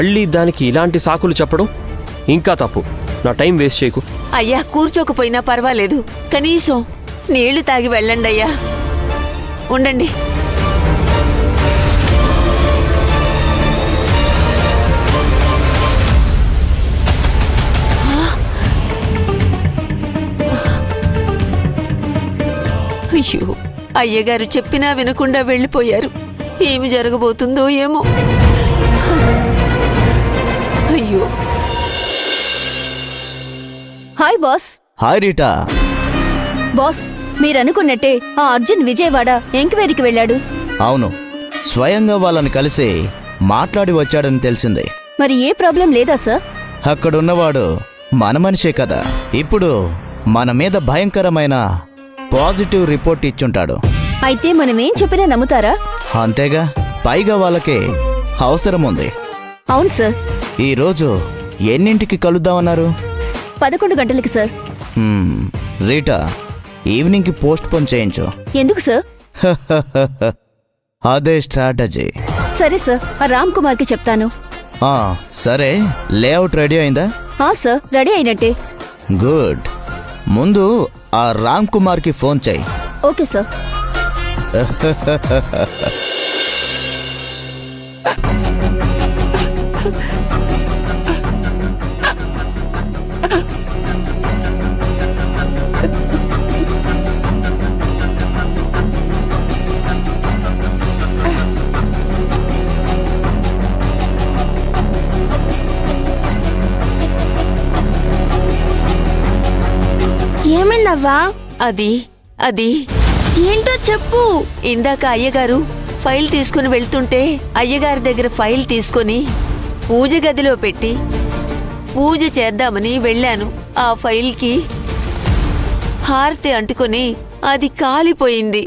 మళ్ళీ దానికి ఇలాంటి సాకులు చెప్పడం ఇంకా తప్పు. నా టైం వేస్ట్ చేయకు. అయ్యా కూర్చోకపోయినా పర్వాలేదు, కనీసం నీళ్లు తాగి వెళ్ళండి అయ్యా. ఉండండి. అయ్యో, అయ్యగారు చెప్పినా వినకుండా వెళ్ళిపోయారు. ఏమి జరగబోతుందో ఏమో. అయ్యో. Hi boss. Hi Rita. Boss, మీరనుకున్నట్టే ఆ అర్జున్ విజయవాడ ఎంక్వైరీకి వెళ్ళాడు. అవును, స్వయంగా వాళ్ళని కలిసి మాట్లాడి వచ్చాడని తెలిసింది. మరి ఏ ప్రాబ్లం లేదా సార్? అక్కడున్నవాడు మన మనిషే కదా. ఇప్పుడు మన మీద భయంకరమైన పాజిటివ్ రిపోర్ట్ ఇచ్చుంటాడు. అయితే మనమేం చెప్పినా నమ్ముతారా? అంతేగా, పైగా వాళ్ళకి అవసరం ఉంది. అవును సార్. ఈరోజు ఎన్నింటికి కలుద్దామన్నారు? 11 గంటలకి సార్. రీటా, ఈవినింగ్కి పోస్ట్ పోన్ చేయించు. ఎందుకు సార్? అదే స్ట్రాటజీ. సరే సార్, ఆ రామ్ కుమార్కి చెప్తాను. సరే, లేఅవుట్ రెడీ అయిందా? సార్, రెడీ అయినట్టే. గుడ్. ముందు ఆ రామ్ కుమార్కి ఫోన్ చేయి. Okay sir. ఏమైందవ్వా? అది ఏంటో చెప్పు. ఇందాక అయ్యగారు ఫైల్ తీసుకుని వెళ్తుంటే అయ్యగారి దగ్గర ఫైల్ తీసుకుని పూజ గదిలో పెట్టి పూజ చేద్దామని వెళ్ళాను. ఆ ఫైల్కి హారతి అంటుకొని అది కాలిపోయింది.